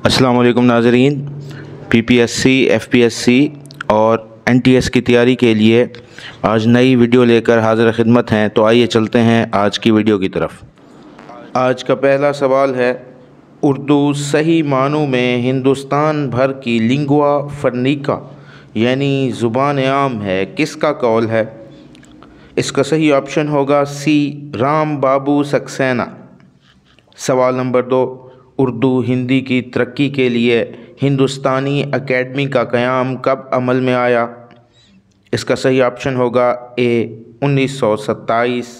अस्सलाम वालेकुम नाज़रीन। PPSC, FPSC और NTS की तैयारी के लिए आज नई वीडियो लेकर हाज़िर खिदमत हैं। तो आइए चलते हैं आज की वीडियो की तरफ। आज का पहला सवाल है, उर्दू सही मानों में हिंदुस्तान भर की लिंगुआ फ्रैंका यानी ज़ुबान आम है, किसका कौल है? इसका सही ऑप्शन होगा सी, राम बाबू सक्सेना। सवाल नंबर 2, उर्दू हिंदी की तरक्की के लिए हिंदुस्तानी एकेडमी का क़याम कब अमल में आया? इसका सही ऑप्शन होगा ए, 1927।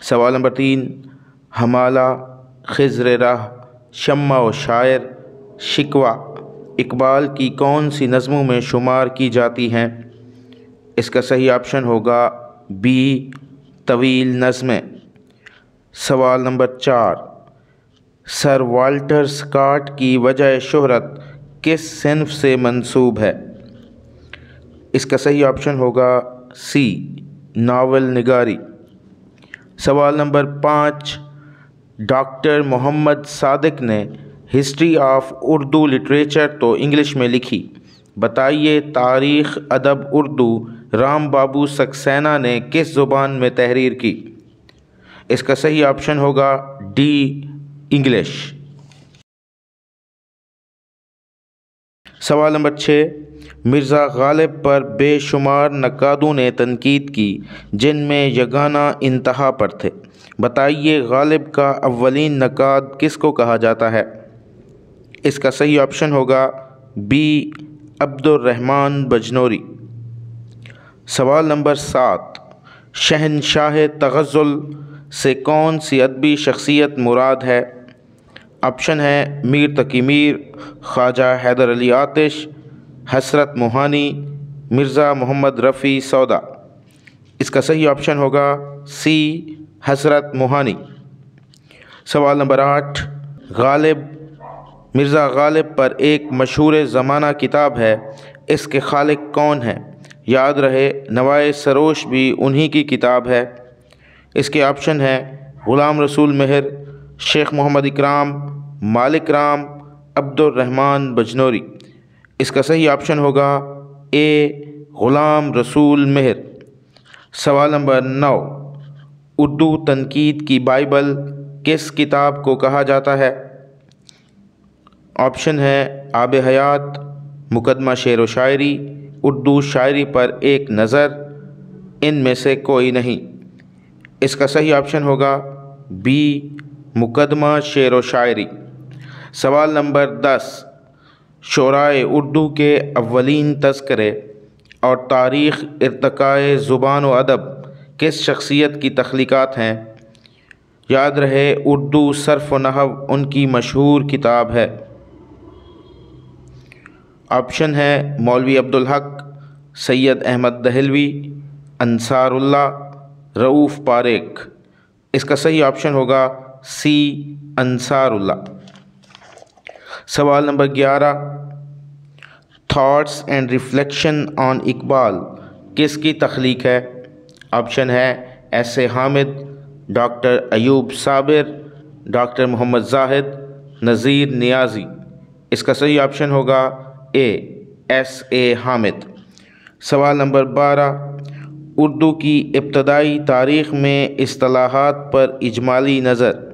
सवाल नंबर 3, हमाला, खिज़्र राह, शम्मा व शायर, शिकवा इकबाल की कौन सी नज़मों में शुमार की जाती हैं? इसका सही ऑप्शन होगा बी, तवील नज़में। सवाल नंबर 4, सर वाल्टर स्कॉट की वजह शोहरत किस सिन्फ से मंसूब है? इसका सही ऑप्शन होगा सी, नावल निगारी। सवाल नंबर 5, डॉक्टर मोहम्मद सादिक ने हिस्ट्री ऑफ उर्दू लिटरेचर तो इंग्लिश में लिखी, बताइए तारीख़ अदब उर्दू राम बाबू सक्सेना ने किस ज़ुबान में तहरीर की? इसका सही ऑप्शन होगा डी, इंग्लिश। सवाल नंबर 6, मिर्ज़ा गालिब पर बेशुमार नक़ादों ने तनकीद की जिनमें यगाना इंतहा पर थे, बताइए गालिब का अव्वलीन नक़ाद किसको कहा जाता है? इसका सही ऑप्शन होगा बी, अब्दुर्रहमान बजनोरी। सवाल नंबर 7, शहनशाह तग़ज़्ज़ुल से कौन सी अदबी शख्सियत मुराद है? ऑप्शन है मीर तकी मीर, ख्वाजा हैदर अली आतिश, हसरत मोहानी, मिर्ज़ा मोहम्मद रफ़ी सौदा। इसका सही ऑप्शन होगा सी, हसरत मोहानी। सवाल नंबर 8, गालिब, मिर्ज़ा गालिब पर एक मशहूर ज़माना किताब है, इसके खालिक कौन है? याद रहे नवाए सरोश भी उन्हीं की किताब है। इसके ऑप्शन है ग़ुलाम रसूल मेहर, शेख मोहम्मद इकराम, मालिक राम, अब्दुर्रहमान बजनोरी। इसका सही ऑप्शन होगा ए, ग़ुलाम रसूल मेहर। सवाल नंबर 9, उर्दू तनकीद की बाइबल किस किताब को कहा जाता है? ऑप्शन है आब हयात, मुकदमा शेर व शायरी, उर्दू शायरी पर एक नज़र, इनमें से कोई नहीं। इसका सही ऑप्शन होगा बी, मुकदमा शेर व शायरी। सवाल नंबर 10, शोराए उर्दू के अव्वलीन तज़किरे और तारीख़ इर्तिक़ाए ज़ुबान व अदब किस शख्सियत की तख्लीक़ात हैं? याद रहे उर्दू सर्फ़ व नहव उनकी मशहूर किताब है। ऑप्शन है मौलवी अब्दुल हक, सैयद अहमद दहलवी, अंसारुल्लाह, रऊफ़ पारेख। इसका सही ऑप्शन होगा सी, अंसारुल्लाह। सवाल number 11, thoughts and reflection on Iqbal किसकी तख्लीक है? ऑप्शन है S A Hamid, doctor Ayub Sabir, doctor Mohammad Zahid, Nazir Niazi. इसका सही ऑप्शन होगा ए, एस ए हामिद। सवाल नंबर 12, उर्दू की इब्तदाई तारीख़ में इस्तिलाहात पर इजमाली नज़र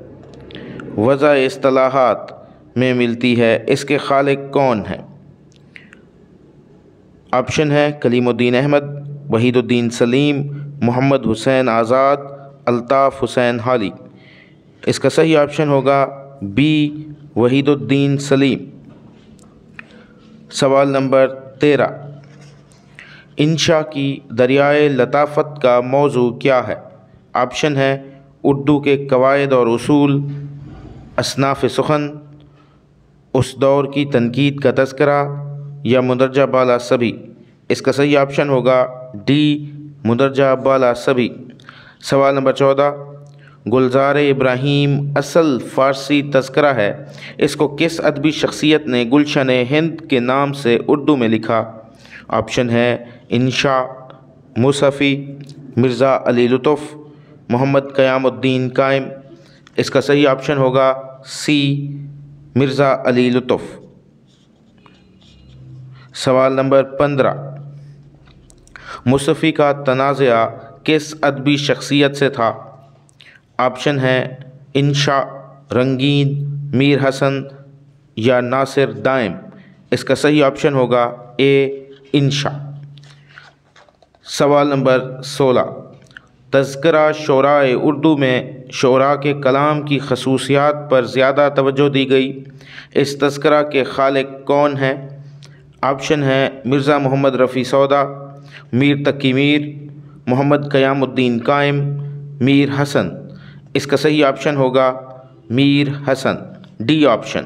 वज़ा इस्तिलाहात में मिलती है, इसके खालिक कौन है? ऑप्शन है कलीमुद्दीन अहमद, वहीदुद्दीन सलीम, मोहम्मद हुसैन आज़ाद, अल्ताफ़ हुसैन हाली। इसका सही ऑप्शन होगा बी, वहीदुद्दीन सलीम। सवाल नंबर 13, इंशा की दरियाए लताफ़त का मौजू क्या है? ऑप्शन है उर्दू के कवायद और उसूल, असनाफ़ सुखन, उस दौर की तनकीद का तज़किरा या मुदर्जा बाला सभी। इसका सही ऑप्शन होगा डी, मुदर्जा बाला सभी। सवाल नंबर 14, गुलजार इब्राहीम असल फ़ारसी तज़किरा है, इसको किस अदबी शख्सियत ने गुलशन हिंद के नाम से उर्दू में लिखा? ऑप्शन है इंशा, मुसफ़ी, मिर्ज़ा अली लुत्फ़, मोहम्मद क़यामुद्दीन कायम। इसका सही ऑप्शन होगा सी, مرزا علی لطف۔ سوال نمبر 15، مصطفی کا تنازعہ کس ادبی شخصیت سے تھا؟ آپشن ہے انشا، رنگین، میر حسن یا ناصر دائم۔ اس کا صحیح آپشن ہوگا اے انشا۔ سوال نمبر 16، تذکرہ شعراء اردو میں شعراء کے کلام کی خصوصیات پر زیادہ توجہ دی گئی۔ اس تذکرہ کے خالق کون ہیں؟ آپشن ہے مرزا محمد رفیع سودا، میر تقی میر، محمد قیام الدین قائم، میر حسن۔ اس کا صحیح آپشن ہوگا میر حسن، ڈی آپشن۔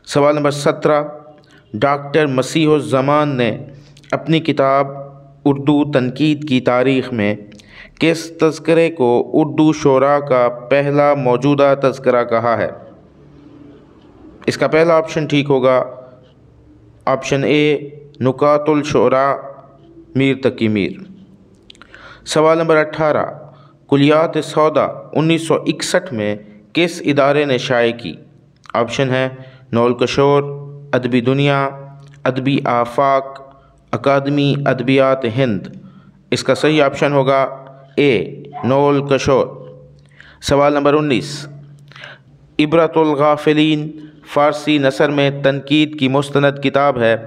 سوال نمبر 17، ڈاکٹر مسیح الزمان نے اپنی کتاب اردو تنقید کی تاریخ میں کس تذکرے کو اردو شعراء کا پہلا موجودہ تذکرہ کہا ہے؟ اس کا پہلا آپشن ٹھیک ہوگا آپشن اے نکات الشعراء، میر تقی میر۔ سوال نمبر 18، کلیات سودا 1961 میں کس ادارے نے شائع کی؟ آپشن ہے نول کشور، ادبی دنیا، ادبی آفاق، اکادمی ادبیات ہند۔ اس کا صحیح آپشن ہوگا اے نول کشور۔ سوال نمبر 19، عبرۃ الغافلین فارسی نثر میں تنقید کی مستند کتاب ہے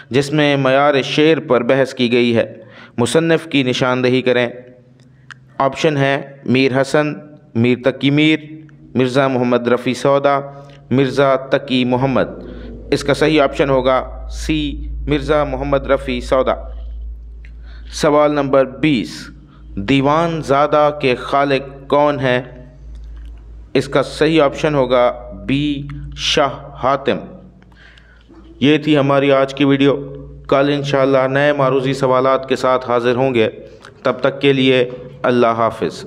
جس میں معیار شعر پر بحث کی گئی ہے۔ مصنف کی نشاندہی کریں۔ آپشن ہے میر حسن، میر تقی میر، مرزا محمد رفیع سودا، مرزا تقی محمد۔ اس کا صحیح آپشن ہوگا سی مرزا محمد رفیع سودا۔ سوال نمبر 20، دیوان زادہ کے خالق کون ہیں؟ اس کا صحیح آپشن ہوگا بی شاہ حاتم۔ یہ تھی ہماری آج کی ویڈیو۔ کل انشاءاللہ نئے معروضی سوالات کے ساتھ حاضر ہوں گے۔ تب تک کے لیے اللہ حافظ۔